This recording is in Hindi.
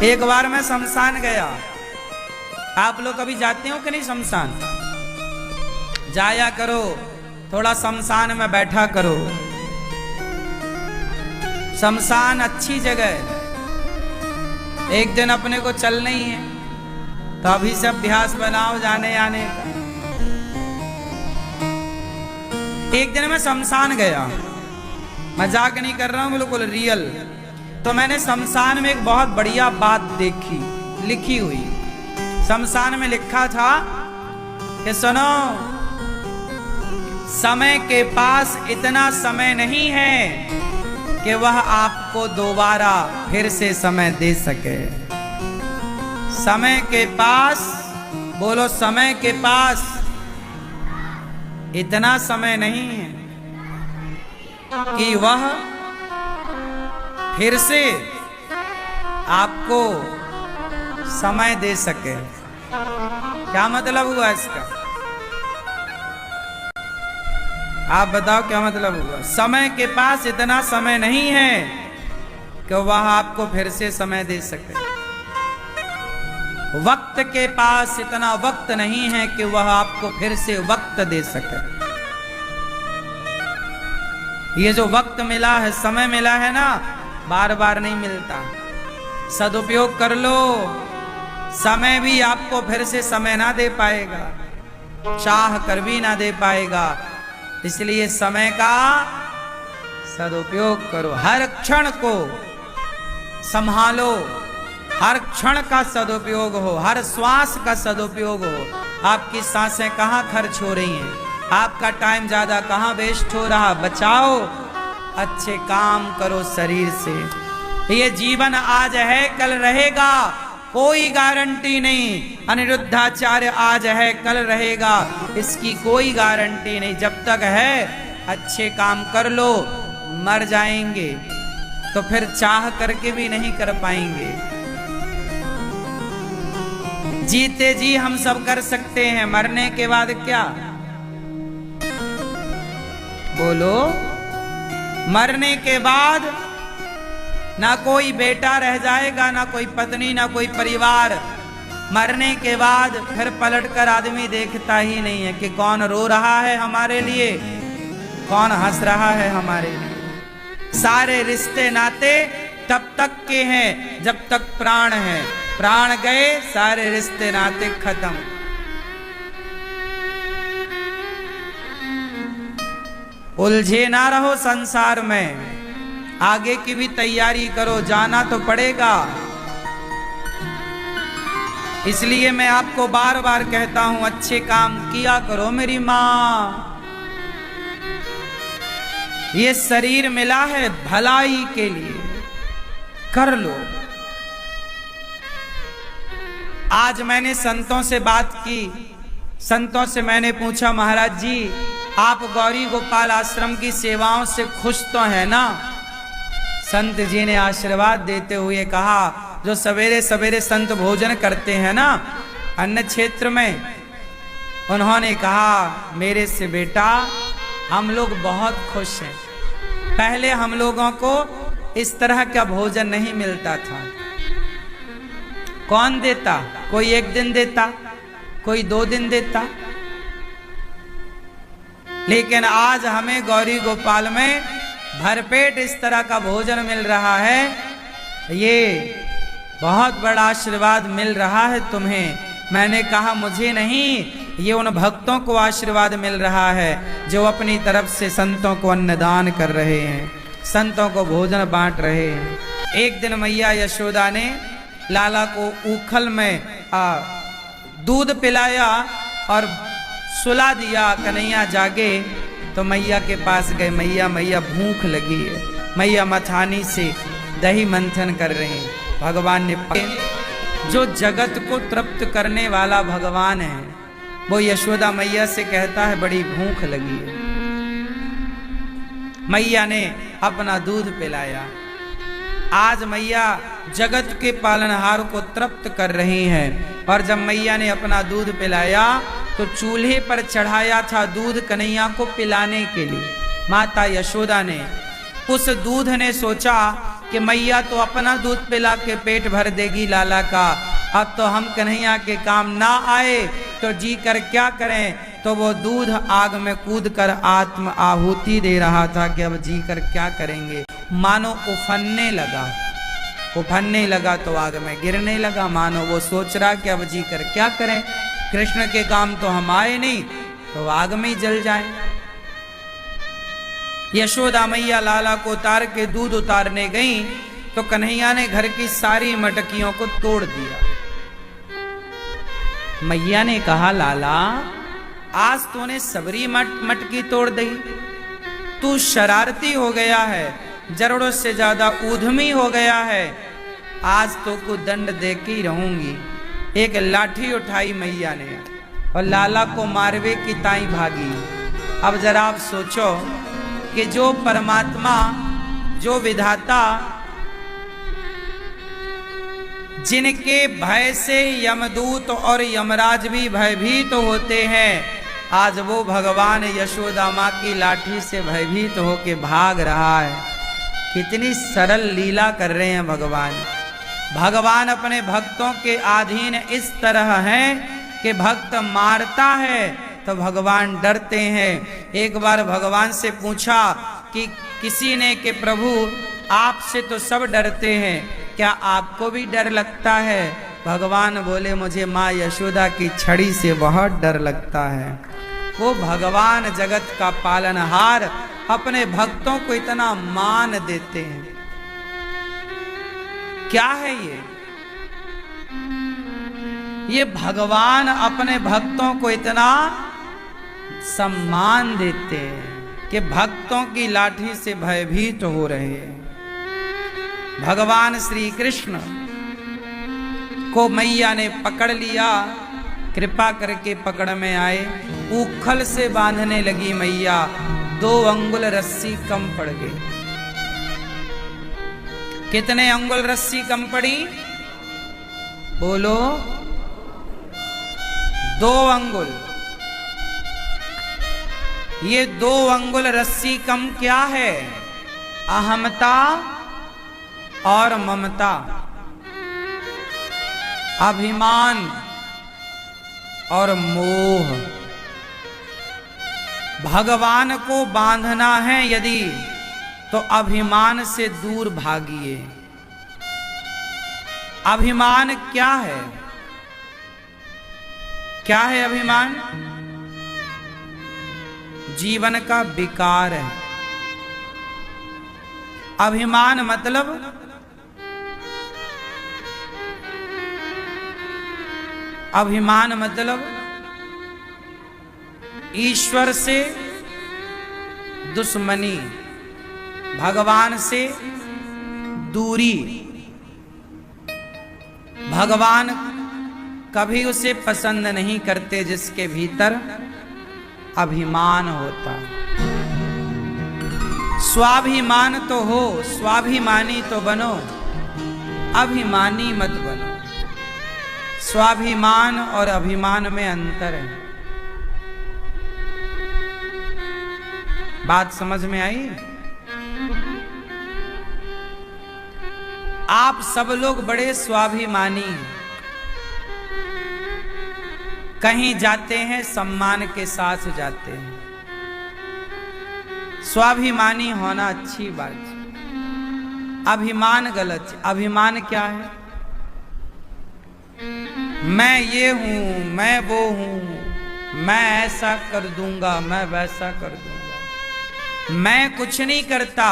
एक बार मैं शमशान गया। आप लोग कभी जाते हो कि नहीं शमशान? जाया करो, थोड़ा शमशान में बैठा करो। शमशान अच्छी जगह है। एक दिन अपने को चलना ही है, तो अभी से अभ्यास बनाओ जाने आने का। एक दिन मैं शमशान गया, मजाक नहीं कर रहा हूं, बिल्कुल रियल। तो मैंने शमशान में एक बहुत बढ़िया बात देखी, लिखी हुई। शमशान में लिखा था कि सुनो, समय के पास इतना समय नहीं है कि वह आपको दोबारा फिर से समय दे सके। समय के पास, बोलो, समय के पास इतना समय नहीं है कि वह फिर से आपको समय दे सके। क्या मतलब हुआ इसका? आप बताओ क्या मतलब हुआ? समय के पास इतना समय नहीं है कि वह आपको फिर से समय दे सके। वक्त के पास इतना वक्त नहीं है कि वह आपको फिर से वक्त दे सके। ये जो वक्त मिला है, समय मिला है ना, बार बार नहीं मिलता। सदुपयोग कर लो। समय भी आपको फिर से समय ना दे पाएगा, चाह कर भी ना दे पाएगा। इसलिए समय का सदुपयोग करो, हर क्षण को संभालो, हर क्षण का सदुपयोग हो, हर श्वास का सदुपयोग हो। आपकी सांसें कहाँ खर्च हो रही हैं, आपका टाइम ज्यादा कहाँ वेस्ट हो रहा, बचाओ, अच्छे काम करो शरीर से। ये जीवन आज है कल रहेगा, कोई गारंटी नहीं। अनिरुद्धाचार्य आज है कल रहेगा, इसकी कोई गारंटी नहीं। जब तक है अच्छे काम कर लो, मर जाएंगे तो फिर चाह करके भी नहीं कर पाएंगे। जीते जी हम सब कर सकते हैं, मरने के बाद क्या? बोलो, मरने के बाद ना कोई बेटा रह जाएगा, ना कोई पत्नी, ना कोई परिवार। मरने के बाद फिर पलटकर आदमी देखता ही नहीं है कि कौन रो रहा है हमारे लिए, कौन हंस रहा है हमारे लिए। सारे रिश्ते नाते तब तक के हैं जब तक प्राण है, प्राण गए सारे रिश्ते नाते खत्म। उलझे ना रहो संसार में, आगे की भी तैयारी करो, जाना तो पड़ेगा। इसलिए मैं आपको बार बार कहता हूं, अच्छे काम किया करो मेरी मां। ये शरीर मिला है भलाई के लिए, कर लो। आज मैंने संतों से बात की, संतों से मैंने पूछा, महाराज जी आप गौरी गोपाल आश्रम की सेवाओं से खुश तो है ना? संत जी ने आशीर्वाद देते हुए कहा, जो सवेरे सवेरे संत भोजन करते हैं ना अन्न क्षेत्र में, उन्होंने कहा, मेरे से बेटा हम लोग बहुत खुश हैं। पहले हम लोगों को इस तरह का भोजन नहीं मिलता था। कौन देता? कोई एक दिन देता, कोई 2 दिन देता, लेकिन आज हमें गौरी गोपाल में भरपेट इस तरह का भोजन मिल रहा है। ये बहुत बड़ा आशीर्वाद मिल रहा है तुम्हें। मैंने कहा मुझे नहीं, ये उन भक्तों को आशीर्वाद मिल रहा है जो अपनी तरफ से संतों को अन्नदान कर रहे हैं, संतों को भोजन बांट रहे हैं। एक दिन मैया यशोदा ने लाला को ऊखल में दूध पिलाया और सुला दिया। कन्हैया जागे तो मैया के पास गए, मैया मैया भूख लगी है। मैया मथानी से दही मंथन कर रहे हैं। भगवान ने, जो जगत को तृप्त करने वाला भगवान है, वो यशोदा मैया से कहता है बड़ी भूख लगी है। मैया ने अपना दूध पिलाया। आज मैया जगत के पालनहार को तृप्त कर रही हैं। और जब मैया ने अपना दूध पिलाया तो चूल्हे पर चढ़ाया था दूध कन्हैया को पिलाने के लिए। माता यशोदा ने उस दूध ने सोचा कि मैया तो अपना दूध पिला के पेट भर देगी लाला का, अब तो हम कन्हैया के काम ना आए तो जी कर क्या करें। तो वो दूध आग में कूद कर आत्म आहुति दे रहा था कि अब जी कर क्या करेंगे। मानो उफनने लगा तो आग में गिरने लगा। मानो वो सोच रहा कि अब जी कर क्या करें, कृष्ण के काम तो हम आए नहीं तो आग में ही जल जाए। यशोदा मैया लाला को उतार के दूध उतारने गई तो कन्हैया ने घर की सारी मटकियों को तोड़ दिया। मैया ने कहा, लाला आज तूने सबरी मटकी तोड़ दी, तू शरारती हो गया है, जरूरत से ज्यादा ऊधमी हो गया है, आज तो को दंड दे के ही रहूंगी। एक लाठी उठाई मैया ने और लाला को मारवे की ताई भागी। अब जरा आप सोचो कि जो परमात्मा, जो विधाता, जिनके भय से यमदूत और यमराज भी भयभीत होते हैं, आज वो भगवान यशोदा माँ की लाठी से भयभीत होके भाग रहा है। कितनी सरल लीला कर रहे हैं भगवान। भगवान अपने भक्तों के अधीन इस तरह हैं कि भक्त मारता है तो भगवान डरते हैं। एक बार भगवान से पूछा कि किसी ने कि प्रभु आपसे तो सब डरते हैं, क्या आपको भी डर लगता है? भगवान बोले, मुझे माँ यशोदा की छड़ी से बहुत डर लगता है। वो भगवान जगत का पालनहार अपने भक्तों को इतना मान देते हैं। क्या है ये भगवान अपने भक्तों को इतना सम्मान देते हैं कि भक्तों की लाठी से भयभीत हो रहे हैं। भगवान श्री कृष्ण को मैया ने पकड़ लिया, कृपा करके पकड़ में आए, उखल से बांधने लगी मैया, 2 अंगुल रस्सी कम पड़ गई। कितने अंगुल रस्सी कम पड़ी? बोलो, 2 अंगुल। ये 2 अंगुल रस्सी कम क्या है? अहमता और ममता, अभिमान और मोह। भगवान को बांधना है यदि तो अभिमान से दूर भागिए। अभिमान क्या है? क्या है अभिमान? जीवन का विकार है। अभिमान मतलब ईश्वर से दुश्मनी, भगवान से दूरी। भगवान कभी उसे पसंद नहीं करते जिसके भीतर अभिमान होता। स्वाभिमान तो हो, स्वाभिमानी तो बनो, अभिमानी मत बनो। स्वाभिमान और अभिमान में अंतर है। बात समझ में आई? आप सब लोग बड़े स्वाभिमानी हैं। कहीं जाते हैं सम्मान के साथ जाते हैं। स्वाभिमानी होना अच्छी बात है, अभिमान गलत है। अभिमान क्या है? मैं ये हूं, मैं वो हूं, मैं ऐसा कर दूंगा, मैं वैसा कर दूंगा। मैं कुछ नहीं करता,